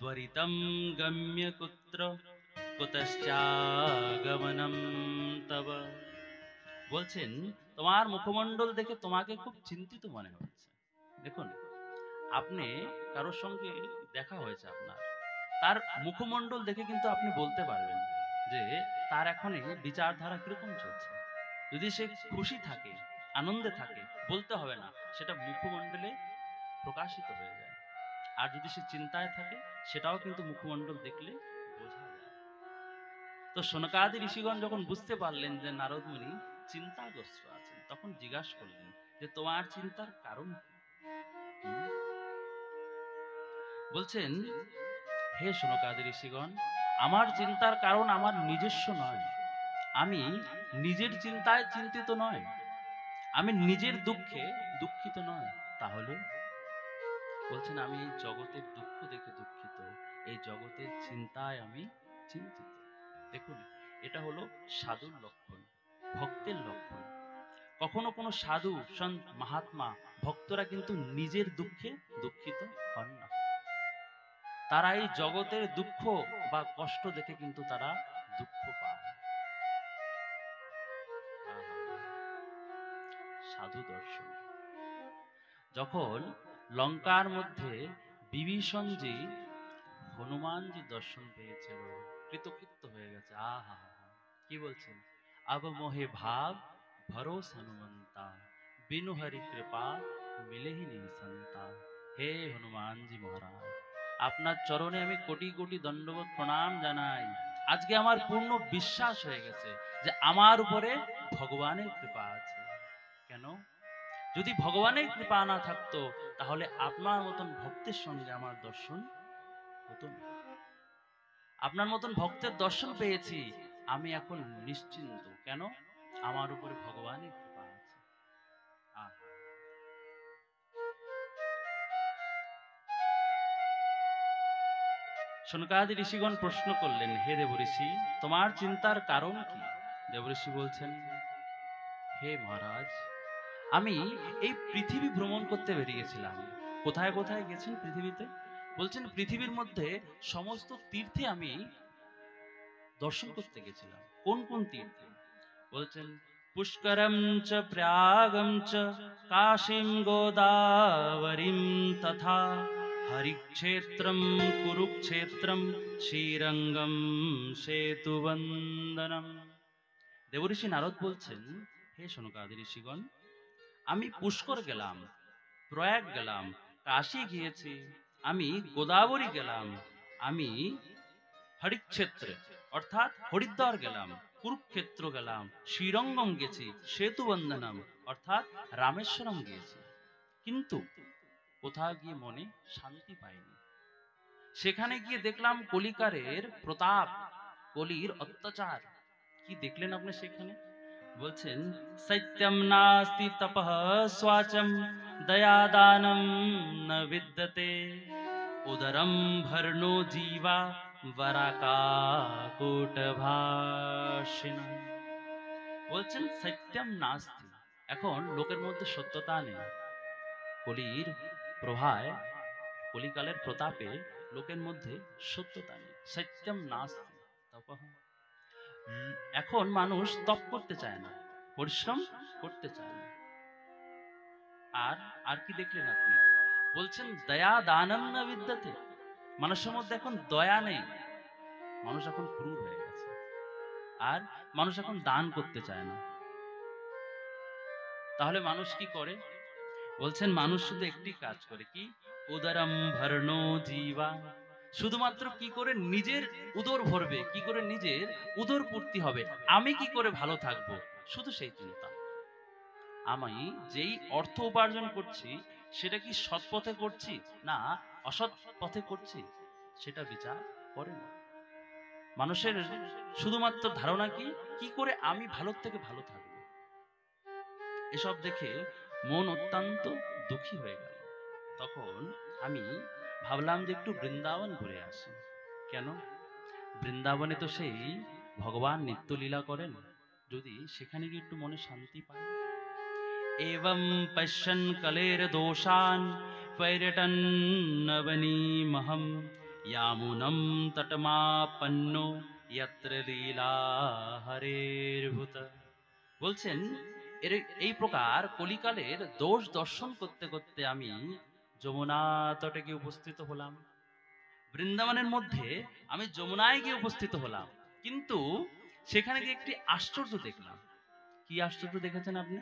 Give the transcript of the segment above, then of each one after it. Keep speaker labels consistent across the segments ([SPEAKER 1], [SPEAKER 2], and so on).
[SPEAKER 1] वरितं गम्य कुत्र कुतश्चागमनं तव। বলছেন তোমার মুখমণ্ডল দেখে তোমাকে খুব চিন্তিত মনে হচ্ছে। দেখুন, আপনি কারোর সঙ্গে দেখা হয়েছে আপনার, তার মুখমণ্ডল দেখে কিন্তু আপনি বলতে পারবেন যে তার এখন বিচারধারা কিরকম চলছে। যদি সে খুশি থাকে, আনন্দে থাকে, বলতে হবে না, সেটা মুখমণ্ডলে প্রকাশিত হয়ে যায়। আর যদি সে চিন্তায় থাকে, সেটাও কিন্তু মুখমণ্ডল দেখলে বোঝা যায়। তো শনকাদি ঋষিগণ যখন বুঝতে পারলেন যে নারদ মুনি চিন্তাগ্রস্ত আছেন, তখন জিজ্ঞাসা করলেন যে তোমার চিন্তার কারণ কি? বলছেন, হে শনকাদি ঋষিগণ, আমার চিন্তার কারণ আমার নিজস্ব নয়। আমি নিজের চিন্তায় চিন্তিত নয়, আমি নিজের দুঃখে দুঃখিত নয়। তাহলে বলছেন, আমি এই জগতের দুঃখ দেখে দুঃখিত, এই জগতের চিন্তায় আমি চিন্তিত। দেখুন, এটা হলো সাধুর লক্ষণ, ভক্তের লক্ষণ। কখনো কোনো সাধু সন্ত মহাত্মা ভক্তরা কিন্তু নিজের দুঃখে দুঃখিত হন না। তারা এই জগতের দুঃখ বা কষ্ট দেখে কিন্তু তারা দুঃখ পায়। সাধু দর্শন। যখন লঙ্কার মধ্যে বিভীষণজি হনুমানজি দর্শন পেয়েছিল, কৃতকৃত্য হয়ে গেছে। আহা, কি বলছেন? আব মোহে ভাব ভরোস হনুমন্তা, বিনু হরি কৃপা মিলেহি নেই সন্তা। হে হনুমানজি মহারাজ, আপনার চরণে আমি কোটি কোটি দণ্ডবত প্রণাম জানাই। আজকে আমার পূর্ণ বিশ্বাস হয়ে গেছে যে আমার উপরে ভগবানের কৃপা আছে। কেন? যদি ভগবানের কৃপা না থাকতো, তাহলে আপনার মতন ভক্তের সঙ্গে আমার দর্শন হতো না। আপনার মতন ভক্তের দর্শন পেয়েছি, আমি এখন নিশ্চিন্ত। কেন? আমার উপরে ভগবানের কৃপা আছে। শনকাদি ঋষিগণ প্রশ্ন করলেন, হে দেবঋষি, তোমার চিন্তার কারণ কি? দেবঋষি বলছেন, হে মহারাজ, আমি এই পৃথিবী ভ্রমণ করতে বেরিয়েছিলাম। কোথায় কোথায় গেছেন পৃথিবীতে? বলছেন, পৃথিবীর মধ্যে সমস্ত তীর্থে আমি দর্শন করতে গেছিলাম। কোন কোন তীর্থে? বলছেন, পুষ্করম চ প্রয়াগম চ কাশীম গোদাবরীম তথা হরিক্ষেত্রম কুরুক্ষেত্রম শ্রীরঙ্গম সেতুবন্দনম। দেবঋষি নারদ বলছেন, হে শনকাদি ঋষিগণ, আমি পুষ্কর গেলাম, প্রয়াগ গেলাম, কাশী গিয়েছি, আমি গোদাবরী গেলাম, আমি হরিক্ষেত্রে অর্থাৎ হরিদ্বার গেলাম, কুরুক্ষেত্র গেলাম, শ্রীরঙ্গম গেছি, সেতুবন্দনম অর্থাৎ রামেশ্বরম গিয়েছি। কিন্তু কোথাও গিয়ে মনে শান্তি পাইনি। সেখানে গিয়ে দেখলাম কলিকারের প্রতাপ, কলির অত্যাচার। কি দেখলেন আপনি সেখানে? বলছেন, সত্যম নাস্তি তপঃ স্বাচম দয়া দানম ন বিদ্যতে উদরম ভর্ণো জীবা বরাকাকুটভাষিণী। বলছেন, সত্যম নাস্তি, এখন লোকের মধ্যে সত্যতা নেই। কলির প্রভায়, কলিকালের প্রতাপে লোকের মধ্যে সত্যতা নেই। সত্যম নাস্তি তপঃ। এখন মানুষ তপ করতে চায় না, পরিশ্রম করতে চায় না। আর আর কি দেখলেন আপনি? বলছেন, দয়া দানম না বিদ্যতে, মানুষের মধ্যে এখন দয়া নেই, মানুষ এখন ক্রূর হয়ে গেছে। আর মানুষ এখন দান করতে চায় না। তাহলে মানুষ কি করে? বলছেন, মানুষ শুধু একটি কাজ করে, কি? উদরম ভর্ণো জীবা। শুধুমাত্র কি করে নিজের উদর ভরবে, কি করে নিজের উদর পূর্তি হবে, আমি কি করে ভালো থাকবো, শুধু সেই চিন্তা। আমি যেই অর্থ উপার্জন করছি, সেটা কি সৎ পথে করছি না অসৎ পথে করছি, সেটা বিচার করে না। মানুষের শুধুমাত্র ধারণা কি, কি করে আমি ভালো থেকে ভালো থাকবো। এসব দেখে মন অত্যন্ত দুঃখী হয়ে গেল। তখন আমি ভাবলাম যে একটু বৃন্দাবন ঘুরে আসি। কেন? বৃন্দাবনে তো সেই ভগবান নিত্যলীলা করেন, যদি সেখানে গিয়ে একটু মনে শান্তি পাই। एवं पश्यन् कलेर दोषान् पर्यटन् नवनीमहं यामुनं तटमापन्नो यत्र লীলা হরের্ভূত। বলছেন এই প্রকার কলিকালের দোষ দর্শন করতে করতে আমি যমুনা তটে গিয়ে উপস্থিত হলাম। বৃন্দাবনের মধ্যে আমি যমুনায় গিয়ে উপস্থিত হলাম, কিন্তু সেখানে গিয়ে একটি আশ্চর্য দেখলাম। কি আশ্চর্য দেখেছেন আপনি?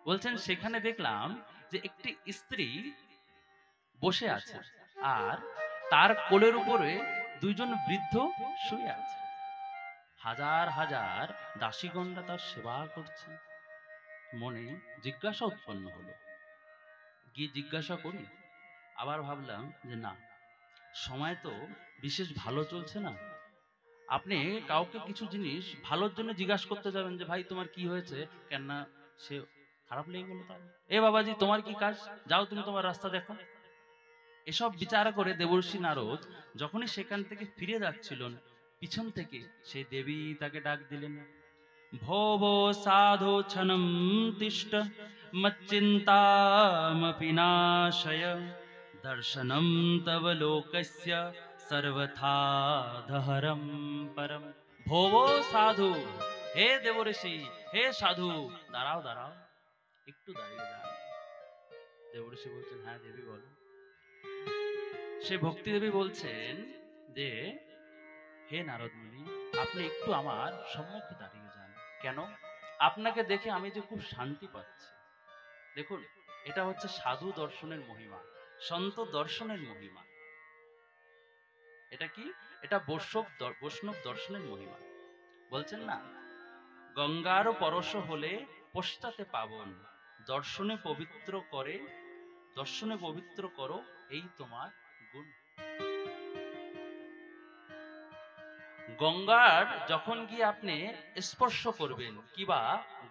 [SPEAKER 1] বলছেন সেখানে দেখলাম যে একটি স্ত্রী বসে আছে, আর তার কোলের উপরে দুইজন বৃদ্ধ শুয়ে আছে। হাজার হাজার দাসীগণরা তার সেবা করছে। মনে জিজ্ঞাসা উৎপন্ন হলো, গিয়ে জিজ্ঞাসা করি। আবার ভাবলাম যে না, সময় তো বিশেষ ভালো চলছে না। আপনি কাউকে কিছু জিনিস ভালোর জন্য জিজ্ঞাসা করতে যাবেন যে ভাই তোমার কি হয়েছে, কেন না সে খারাপ লেগে গেল তার, এ বাবাজি তোমার কি কাজ, যাও তুমি তোমার রাস্তা দেখো। এসব বিচার করে দেবর্ষি নারদ যখনই সেখান থেকে ফিরে যাচ্ছিলেন, পিছন থেকে সেই দেবী তাকে ডাক দিলেন, ভোব সাধু ছনম তিষ্ঠ মচ্চিন্তামপি নাশয় দর্শনম তব লোকস্য সর্বথা ধহরম পরম। ভোব সাধু, হে দেবর্ষি, হে সাধু, দাঁড়াও দাঁড়াও, একটু দাঁড়িয়ে যান। দেবর্ষি বলছেন, হ্যাঁ দেবী বলো। সে ভক্তি দেবী বলছেন যে হে নারদ মুনি, আপনি একটু আমার সম্মুখে দাঁড়িয়ে যান। কেন? আপনাকে দেখে আমি যে খুব শান্তি পাচ্ছি। দেখুন, এটা হচ্ছে সাধু দর্শনের মহিমা, সন্ত দর্শনের মহিমা। এটা কি? এটা বৈষ্ণব দর্শনের মহিমা। বলছেন না, গঙ্গার পরশ হলে পশ্চাতে পাবন, দর্শনে পবিত্র করে, দর্শনে পবিত্র করো এই তোমার গুণ। গঙ্গার যখন গিয়ে আপনি স্পর্শ করবেন, কিবা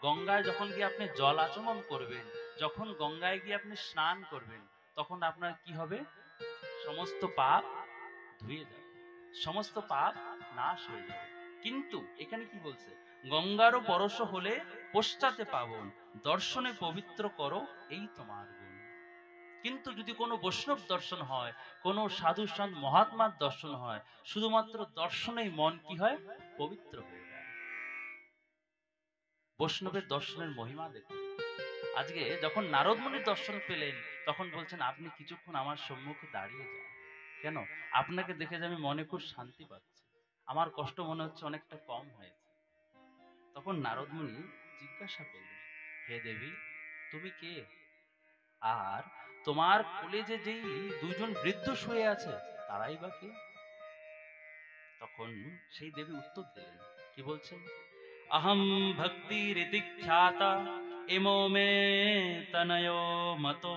[SPEAKER 1] গঙ্গায় যখন গিয়ে আপনি জল আচমন করবেন, যখন গঙ্গায় গিয়ে আপনি স্নান করবেন, তখন আপনার কি হবে? সমস্ত পাপ ধুয়ে যাবে, সমস্ত পাপ নাশ হয়ে যাবে। কিন্তু এখানে কি বলছে? গঙ্গারও পরশ হলে পশ্চাতে পাবন, দর্শনে পবিত্র করো এই তোমার গুণ। কিন্তু যদি কোনো বৈষ্ণব দর্শন হয়, কোনো সাধু সন্ত মহাত্মার দর্শন হয়, শুধুমাত্র দর্শনেই মন কি হয়? পবিত্র হয়ে যায়। বৈষ্ণবের দর্শনের মহিমা দেখুন। আজকে যখন নারদ মুনির দর্শন পেলেন, তখন বলছেন আপনি কিছুক্ষণ আমার সম্মুখে দাঁড়িয়ে যান। কেন? আপনাকে দেখে যে আমি মনে খুব শান্তি পাচ্ছি, আমার কষ্ট মনে হচ্ছে অনেকটা কম হয়েছে। তখন নারদ মুনি জিজ্ঞাসা করলেন, হে দেবী, তুমি কে? আর তোমার কোলে যে যেই দুজন বৃদ্ধ শুয়ে আছে, তারাই বা কে? তখন সেই দেবী উত্তর দিলেন, কি বলছেন? अहम भक्ति रीति ख्याता इमो मे तनयो मतो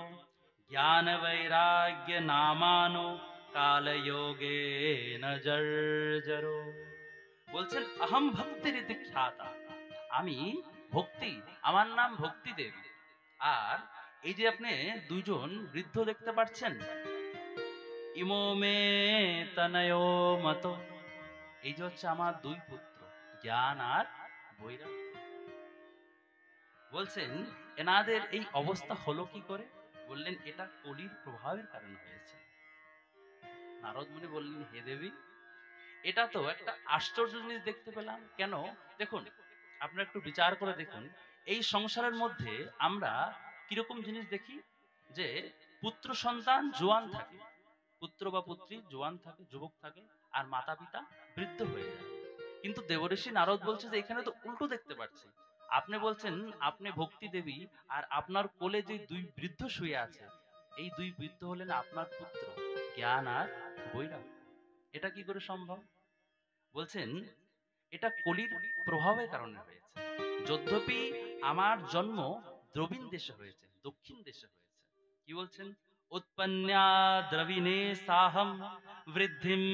[SPEAKER 1] ज्ञान वैराग्य नामानो काल योगे न जर्जरो। বলছেন अहम भक्ति रीति ख्याता, আমি ভক্তি, আমার নাম ভক্তি দেবী। আর এই যে আপনি দুইজন বৃদ্ধ দেখতে পাচ্ছেন, ইমো মে তনয়ো মতো, এই যে হচ্ছে আমার দুই পুত্র, জ্ঞান আর বৈরাগ্য। বলছেন এনাদের এই অবস্থা হলো কি করে? বললেন এটা কলির প্রভাবের কারণে হয়েছে। নারদ মুনি বললেন, হে দেবী, এটা তো একটা আশ্চর্য জিনিস দেখতে পেলাম। কেন? দেখুন, আপনারা একটু বিচার করে দেখুন, এই সংসারের মধ্যে আমরা কিরকম জিনিস দেখি, যে পুত্র সন্তান জোয়ান থাকে, পুত্র বা পুত্রী জোয়ান থাকে, যুবক থাকে, আর মাতা পিতা বৃদ্ধ হয়ে যায়। কিন্তু দেবঋষি নারদ বলছে যে এখানে তো উল্টো দেখতে পাচ্ছি। আপনি বলছেন আপনি ভক্তি দেবী, আর আপনার কোলে যে দুই বৃদ্ধ শুয়ে আছে, এই দুই বৃদ্ধ হলেন আপনার পুত্র, জ্ঞান আর বৈরাগ্য। এটা কি করে সম্ভব? বলছেন এটা কলির প্রভাবের কারণে হয়েছে। যদ্যপি আমার জন্ম দ্রবিণ দেশে হয়েছে, দক্ষিণ দেশে হয়েছে। কি বলছেন? उत्पन्ना द्रविणे साहं वृद्धिं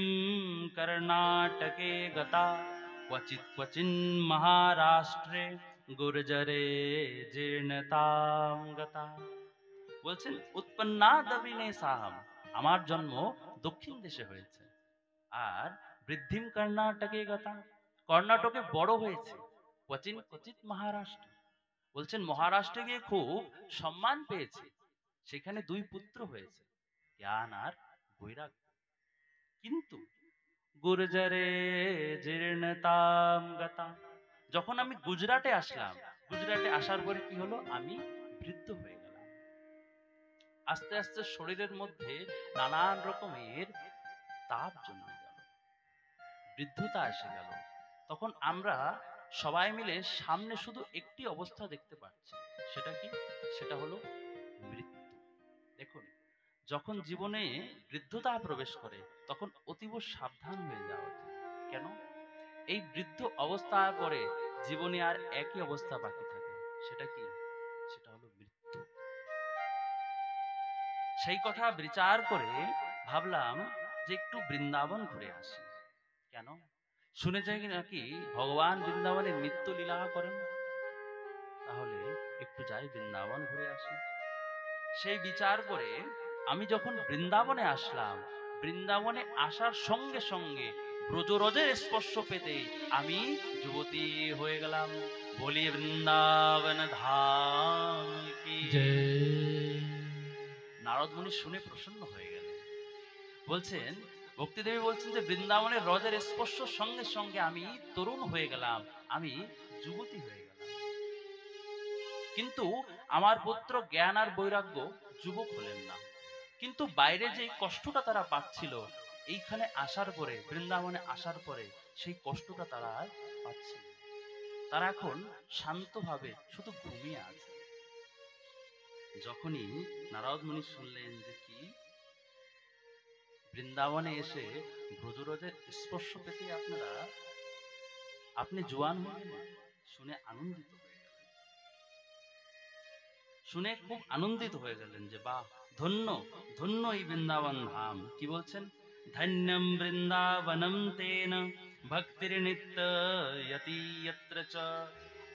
[SPEAKER 1] कर्णाटके गता क्वचित् क्वचिन् महाराष्ट्रे गुर्जरे जीर्णतां गता। বলছেন উৎপন্না দ্রবিণে সাহম, আমার জন্ম দক্ষিণ দেশে হয়েছে, আর বৃদ্ধিম কর্ণাটকে গতা, কর্ণাটকে বড় হয়েছে, ক্বচিন ক্বচিৎ মহারাষ্ট্র, বলছেন মহারাষ্ট্রে গিয়ে খুব সম্মান পেয়েছে, সেখানে দুই পুত্র হয়েছে, জ্ঞান আর বৈরাগ্য। কিন্তু গুর্জরে জীর্ণতাম গতা, যখন আমি গুজরাটে আসলাম, গুজরাটে আসার পরে কি হলো, আমি বৃদ্ধ হয়ে গেলাম। আস্তে আস্তে শরীরের মধ্যে নানান রকমের তাপ জন্মে গেল, বৃদ্ধতা এসে গেল। তখন আমরা সবাই মিলে সামনে শুধু একটি অবস্থা দেখতে পাচ্ছি, সেটা কি? সেটা হলো মৃত্যু। দেখুন, যখন জীবনে বৃদ্ধতা প্রবেশ করে তখন অতীব সাবধান হয়ে যাওয়া উচিত। কেন? এই বৃদ্ধ অবস্থার পরে জীবনে আর একই অবস্থা বাকি থাকে, সেটা কি? সেটা হলো মৃত্যু। সেই কথা বিচার করে ভাবলাম যে একটু বৃন্দাবন ঘুরে আসি। কেন? শুনে যাই নাকি ভগবান বৃন্দাবনে নিত্য লীলা করেন, তাহলে একটু যাই বৃন্দাবন ঘুরে আসি। সেই বিচার করে আমি যখন বৃন্দাবনে আসলাম, বৃন্দাবনে আসার সঙ্গে সঙ্গে ব্রজরজের স্পর্শ পেতে আমি যুবতী হয়ে গেলাম। বলি বৃন্দাবন ধাম কি জয়। নারদ মুনি শুনে প্রসন্ন হয়ে গেলেন, বলছেন, ভক্তিদেবী বলছেন যে বৃন্দাবনের রজের স্পর্শ সঙ্গে সঙ্গে আমি তরুণ হয়ে গেলাম, আমি যুবতী হয়ে গেলাম। কিন্তু আমার পুত্র জ্ঞান আর বৈরাগ্য যুবক হলেন না। কিন্তু বাইরে যে কষ্টটা তারা পাচ্ছিল, এইখানে আসার পরে, বৃন্দাবনে আসার পরে সেই কষ্টটা তারা আর পাচ্ছে না। তারা এখন শান্তভাবে শুধু ঘুমিয়ে আছে। যখনই নারদ মুনি শুনলেন যে কি বৃন্দাবনে এসে ব্রজরজের স্পর্শ পেতে আপনি জোয়ান হয়ে গেলেন, শুনে আনন্দিত হয়ে গেলেন, শুনে খুব আনন্দিত হয়ে গেলেন যে বাহ, ধন্য ধন্য এই বৃন্দাবন ধাম। কি বলছেন? ধন্যম বৃন্দাবনম তেন ভক্তির নিত্যয়তি যত্র চ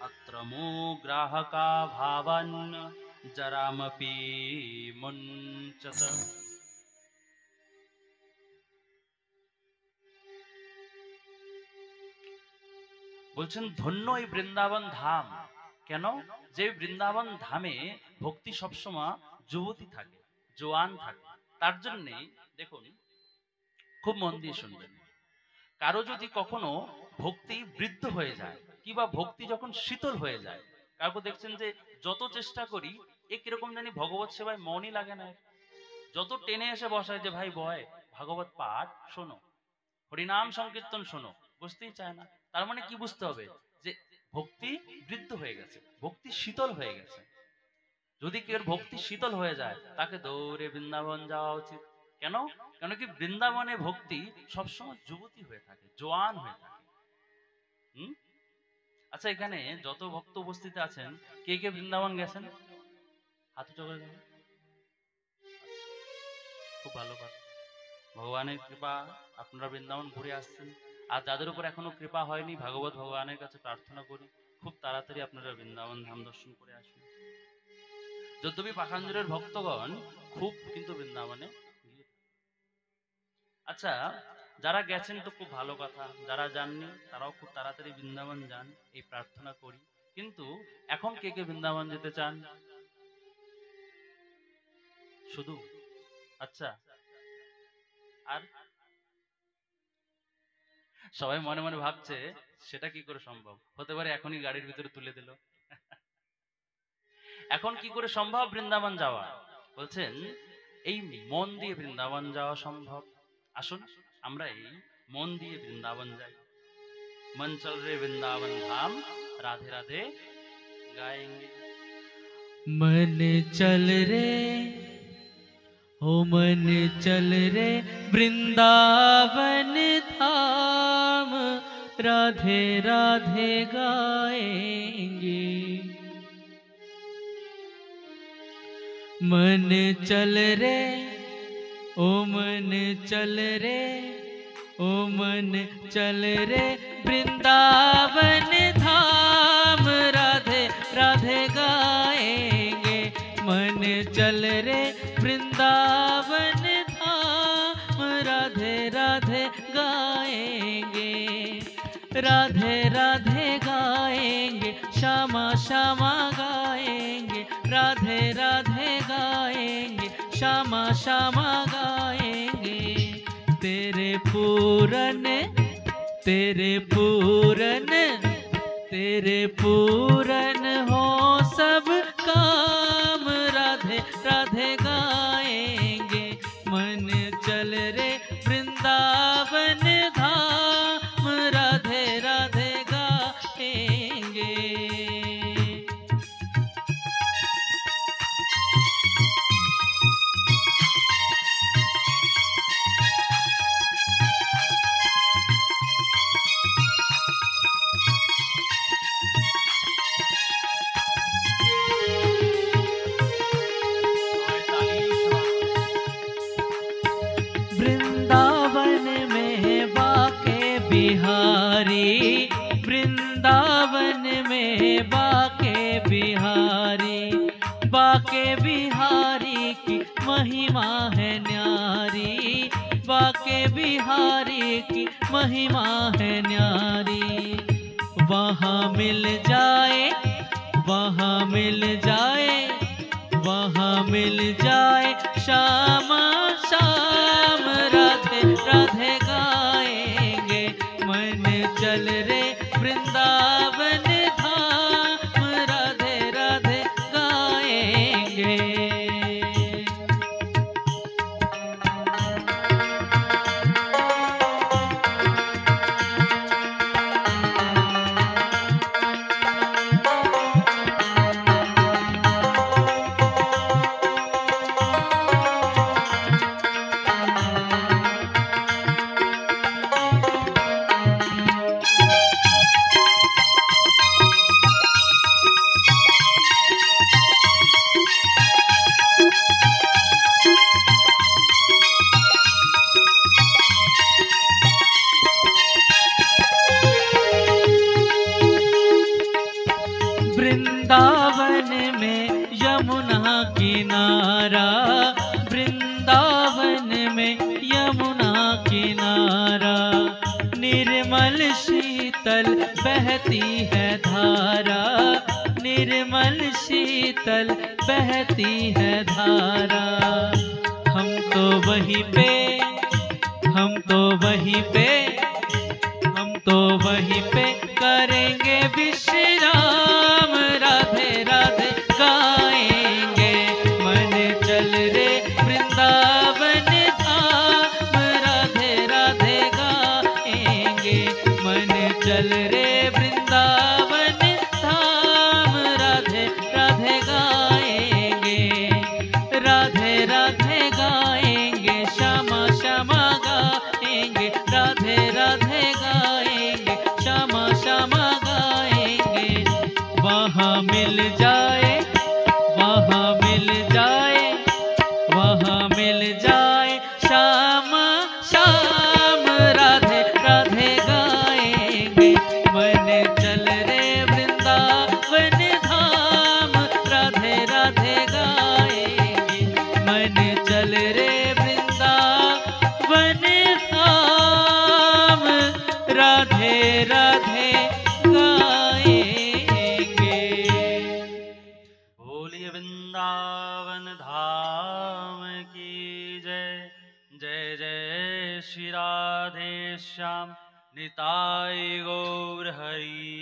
[SPEAKER 1] অত্র মো গ্রাহকা ভাবান জরামপি মুঞ্চত। বলছেন ধন্য এই বৃন্দাবন ধাম। কেন? যে বৃন্দাবন ধামে ভক্তি সবসময় যুবতী থাকে, জোয়ান থাকে। তার জন্যে দেখুন, খুব মন দিয়ে শুনবেন, কারো যদি কখনো ভক্তি বৃদ্ধ হয়ে যায় কিংবা ভক্তি যখন শীতল হয়ে যায়, কাউকে দেখছেন যে যত চেষ্টা করি এ কিরকম জানি ভগবত সেবায় মনই লাগে না, যত টেনে এসে বসায় যে ভাই বয় ভাগবত পাঠ শোনো, হরিনাম সংকীর্তন শোনো, বুঝতেই চায় না। তার মানে কি বুঝতে হবে? যে ভক্তি বৃদ্ধ হয়ে গেছে, ভক্তি শীতল হয়ে গেছে। যদি কেউ ভক্তি শীতল হয়ে যায় তাকে দৌড়ে বৃন্দাবন যাওয়া উচিত। কেন? কেন কি বৃন্দাবনে ভক্তি সবসময় যুবতী হয়ে থাকে, জোয়ান হয়ে থাকে। আচ্ছা, এখানে যত ভক্ত উপস্থিত আছেন কে কে বৃন্দাবন গেছেন? হাত উঁচু করে দেন। খুব ভালো কথা, ভগবানের কৃপা, আপনারা বৃন্দাবন ঘুরে আসছেন। আর যাদের উপর এখনো কৃপা হয়নি, ভাগবত ভগবানের কাছে প্রার্থনা করি খুব তাড়াতাড়ি আপনারা বৃন্দাবন ধাম দর্শন করে আসুন। যদ্যপি পাখান্জরের ভক্তগণ খুব কিন্তু বৃন্দাবনে গিয়ে। আচ্ছা, যারা গেছেন তো খুব ভালো কথা, যারা যাননি তারাও খুব তাড়াতাড়ি বৃন্দাবন যান, এই প্রার্থনা করি। কিন্তু এখন কে কে বৃন্দাবন যেতে চান? শুধু? আচ্ছা, আর সবাই মনে মনে ভাবছে সেটা কি করে সম্ভব? হতে পারে এখনই গাড়ির ভিতরে তুলে দিল। এখন কি করে সম্ভব বৃন্দাবন যাওয়া? বলছেন এই মন দিয়ে বৃন্দাবন যাওয়া সম্ভব। আসুন আমরা এই মন দিয়ে বৃন্দাবন যাই। মন চল রে বৃন্দাবন ধাম, রাধে রাধে গাएंगे।
[SPEAKER 2] मन चल रे ओ मन चल रे वृंदावन धाम, राधे राधे गाएंगे। मन चल रे ओ मन चल रे ओ मन चल रे वृंदावन धाम, राधे राधे गाएंगे। मन चल रे वृंदावन धाम, राधे राधे गाएंगे। राधे राधे गाएंगे, श्यामा श्यामा गाएंगे। राधे राधे गाएंगे, श्यामा श्यामा गाएंगे। तेरे तेरे पूरन, तेरे पूरन, तेरे पूरन हो सब काम, राधे राधे गाएंगे। मन चल रे वृंदावन धाम, राधे राधे गाएंगे। वृंदावन में बाके बिहारी, वृंदावन में बाके बिहारी, बाके बिहारी की महिमा है न्यारी, बाके बिहारी की महिमा है न्यारी। वहाँ मिल जाए, वहाँ मिल जाए, वहाँ मिल जाए श्याम श्याम, राधे राधे गाएंगे। मन चल रे वृंदावन धाम, राधे राधे गाएंगे। वृंदावन में यमुना किनारा, वृंदावन में यमुना किनारा, निर्मल शीतल बहती है धारा, निर्मल शीतल बहती है धारा। हम तो वहीं पे, हम तो वहीं पे, हम तो वहीं पे करेंगे विश्राम, राधे राधे गाएंगे। मन चल रे वृंदावन धाम, राधे राधे गाएंगे। मन चल रे वृंदावन धाम, राधे राधे गाएंगे। राधे राधे गाएंगे, श्यामा श्यामा गाएंगे, राधे राधे गाएंगे, श्यामा श्यामा गाएंगे। वहाँ मिल जाए, वहाँ मिल जाए, वहाँ मिल जाए श्याम श्याम, राधे राधे गाएंगे। मन चल रे वृंदावन धाम, राधे राधे गाएंगे। मन चल रे वृंदावन धाम, राधे राधे गाएंगे।
[SPEAKER 1] बोलिए वृंदावन धाम की जय। जय जय श्री राधे श्याम, निताय गौर हरि।